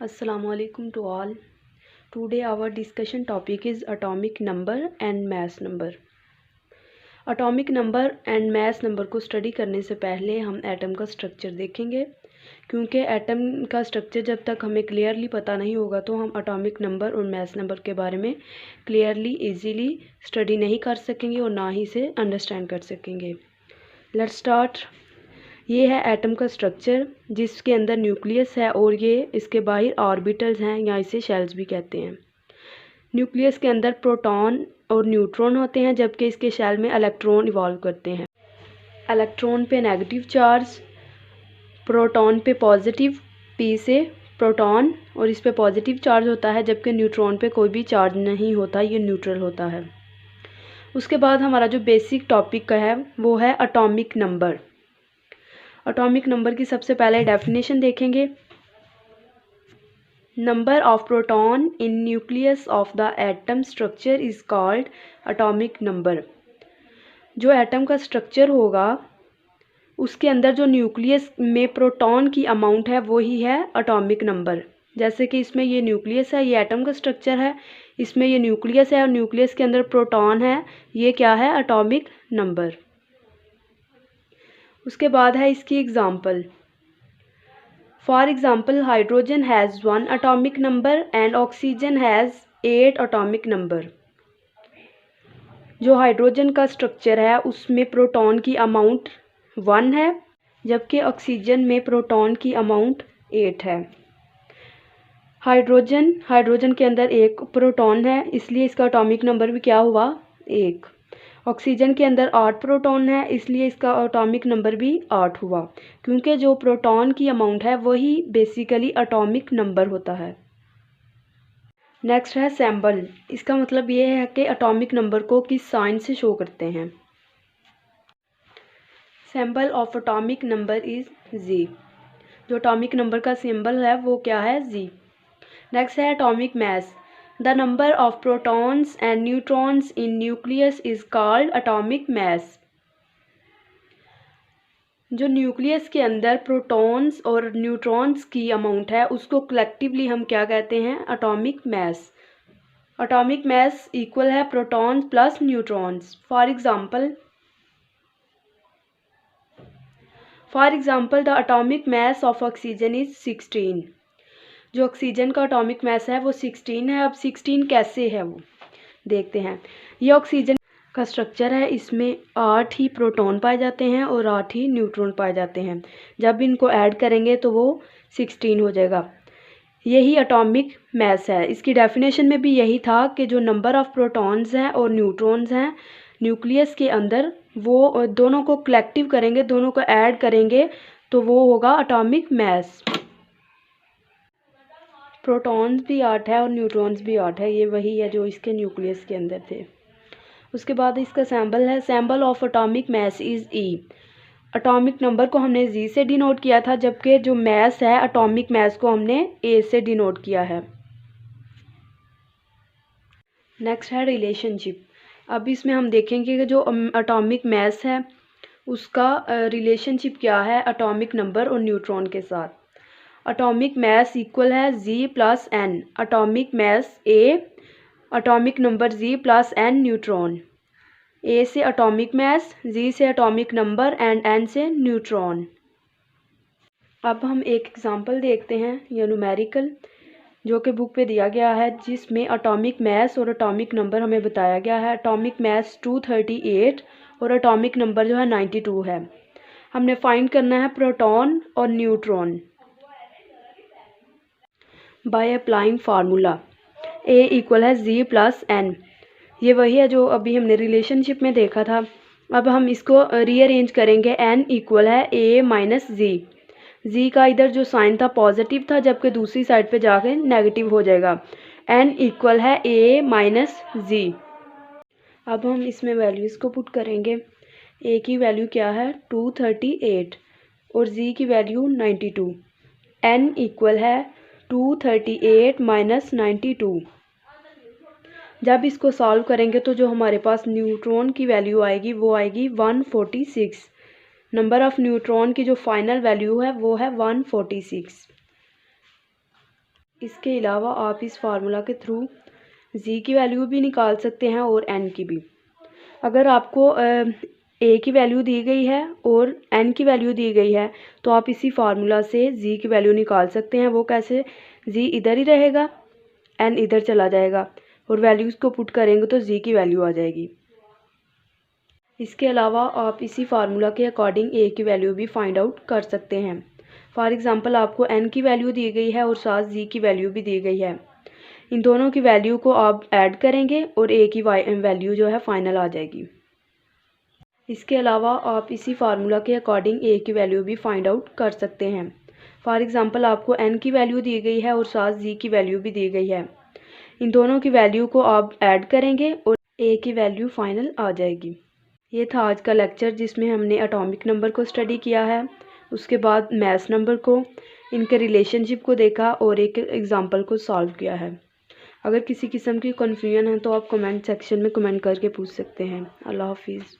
Assalamu alaikum to all. Today our discussion topic is atomic number and mass number. Atomic number and mass number को study करने से पहले हम atom का structure देखेंगे, क्योंकि एटम का स्ट्रक्चर जब तक हमें क्लियरली पता नहीं होगा तो हम एटॉमिक नंबर और मास नंबर के बारे में क्लियरली इजीली स्टडी नहीं कर सकेंगे और ना ही इसे अंडरस्टैंड कर सकेंगे। Let's start. ये है एटम का स्ट्रक्चर, जिसके अंदर न्यूक्लियस है और ये इसके बाहर ऑर्बिटल्स हैं या इसे शेल्स भी कहते हैं। न्यूक्लियस के अंदर प्रोटॉन और न्यूट्रॉन होते हैं, जबकि इसके शेल में इलेक्ट्रॉन इवॉल्व करते हैं। इलेक्ट्रॉन पे नेगेटिव चार्ज, प्रोटॉन पे पॉजिटिव, पी से प्रोटॉन और इस पे पॉजिटिव चार्ज होता है, जबकि न्यूट्रॉन पे कोई भी चार्ज नहीं होता, ये न्यूट्रल होता है। उसके बाद हमारा जो बेसिक टॉपिक का है वो है एटॉमिक नंबर। एटॉमिक नंबर की सबसे पहले डेफिनेशन देखेंगे। Number of proton in nucleus of the atom structure is called atomic number. जो एटम का स्ट्रक्चर होगा उसके अंदर जो न्यूक्लियस में प्रोटॉन की अमाउंट है वो ही है एटॉमिक नंबर। जैसे कि इसमें ये न्यूक्लियस है, ये एटम का स्ट्रक्चर है, इसमें ये न्यूक्लियस है और न्यूक्लियस के अंदर प्रोटॉन है, ये क्या है? Atomic number. उसके बाद है इसकी example. For example, hydrogen has 1 atomic number and oxygen has 8 atomic number. जो हाइड्रोजन का स्ट्रक्चर है उसमें प्रोटॉन की अमाउंट 1 है, जबकि ऑक्सीजन में प्रोटॉन की अमाउंट 8 है। हाइड्रोजन के अंदर एक प्रोटॉन है, इसलिए इसका एटॉमिक नंबर भी क्या हुआ? 1। ऑक्सीजन के अंदर 8 प्रोटॉन है, इसलिए इसका एटॉमिक नंबर भी 8 हुआ, क्योंकि जो प्रोटॉन की अमाउंट है वही बेसिकली एटॉमिक नंबर होता है। नेक्स्ट है सिंबल। इसका मतलब ये है कि एटॉमिक नंबर को किस साइन से शो करते हैं। Symbol of atomic number is Z. जो एटॉमिक नंबर का सिंबल है वो क्या है? जी। नेक्स्ट है atomic mass. The number of protons and neutrons in nucleus is called atomic mass. जो न्यूक्लियस के अंदर प्रोटॉन्स और न्यूट्रॉन्स की अमाउंट है उसको कलेक्टिवली हम क्या कहते हैं? Atomic mass. Atomic mass equal है protons plus neutrons. For example the atomic mass of oxygen is 16। जो ऑक्सीजन का एटॉमिक मास है वो 16 है। अब 16 कैसे है वो देखते हैं। ये ऑक्सीजन का स्ट्रक्चर है, इसमें 8 ही प्रोटॉन पाए जाते हैं और 8 ही न्यूट्रॉन पाए जाते हैं। जब इनको ऐड करेंगे तो वो 16 हो जाएगा। यही एटॉमिक मास है। इसकी डेफिनेशन में भी यही था कि जो नंबर ऑफ प्रोटॉन्स हैं और न्यूट्रॉन्स हैं न्यूक्लियस के अंदर, वो दोनों को कलेक्टिव करेंगे, दोनों को ऐड करेंगे तो वो होगा एटॉमिक मास। प्रोटॉन्स भी 8 है और न्यूट्रॉन्स भी 8 है, ये वही है जो इसके न्यूक्लियस के अंदर थे। उसके बाद इसका सिंबल है। Symbol of atomic mass is E. Atomic number को हमने जी से डिनोट किया था, जबकि जो मास है एटॉमिक मास को हमने ए से डिनोट किया है। नेक्स्ट है रिलेशनशिप। अब इसमें हम देखेंगे कि जो एटॉमिक मास है उसका रिलेशनशिप क्या है एटॉमिक नंबर और न्यूट्रॉन के साथ। एटॉमिक मास इक्वल है जी प्लस एन। एटॉमिक मास ए, एटॉमिक नंबर जी प्लस एन न्यूट्रॉन। ए से एटॉमिक मास, जी से एटॉमिक नंबर एंड एन से न्यूट्रॉन। अब हम एक एग्जांपल देखते हैं या न्यूमेरिकल, जो कि बुक पे दिया गया है, जिसमें एटॉमिक मास और एटॉमिक नंबर हमें बताया गया है। एटॉमिक मास 238 और एटॉमिक नंबर जो है 92 है। हमने फाइंड करना है प्रोटॉन और neutron by applying formula. A equal है जी प्लस एन। ये वही है जो अभी हमने रिलेशनशिप में देखा था। अब हम इसको रीअरेंज करेंगे। एन इक्वल है ए माइनस जी। जी का इधर जो साइन था पॉजिटिव था, जबकि दूसरी साइड पे जाके नेगेटिव हो जाएगा। एन इक्वल है ए माइनस जी। अब हम इसमें वैल्यूज़ को पुट करेंगे। ए की वैल्यू क्या है? 238 और जी की वैल्यू 92। एन इक्वल है 238 माइनस 92। जब इसको सॉल्व करेंगे तो जो हमारे पास न्यूट्रॉन की वैल्यू आएगी वो आएगी 146। नंबर ऑफ़ न्यूट्रॉन की जो फाइनल वैल्यू है वो है 146। इसके अलावा आप इस फार्मूला के थ्रू जी की वैल्यू भी निकाल सकते हैं और एन की भी। अगर आपको ए की वैल्यू दी गई है और एन की वैल्यू दी गई है तो आप इसी फार्मूला से जी की वैल्यू निकाल सकते हैं। वो कैसे? जी इधर ही रहेगा, एन इधर चला जाएगा और वैल्यूज़ को पुट करेंगे तो जी की वैल्यू आ जाएगी। इसके अलावा आप इसी फार्मूला के अकॉर्डिंग ए की वैल्यू भी फाइंड आउट कर सकते हैं। फॉर एग्ज़ाम्पल आपको एन की वैल्यू दी गई है और साथ जी की वैल्यू भी दी गई है। इन दोनों की वैल्यू को आप ऐड करेंगे और ए की वैल्यू जो है फाइनल आ जाएगी। इसके अलावा आप इसी फार्मूला के अकॉर्डिंग ए की वैल्यू भी फाइंड आउट कर सकते हैं। फॉर एग्ज़ाम्पल आपको एन की वैल्यू दी गई है और साथ जी की वैल्यू भी दी गई है। इन दोनों की वैल्यू को आप ऐड करेंगे और ए की वैल्यू फाइनल आ जाएगी। ये था आज का लेक्चर जिसमें हमने एटॉमिक नंबर को स्टडी किया है, उसके बाद मैथ्स नंबर को, इनके रिलेशनशिप को देखा और एक एग्ज़ाम्पल को सॉल्व किया है। अगर किसी किस्म की कन्फ्यूजन है तो आप कमेंट सेक्शन में कमेंट करके पूछ सकते हैं। अल्लाह हाफिज़।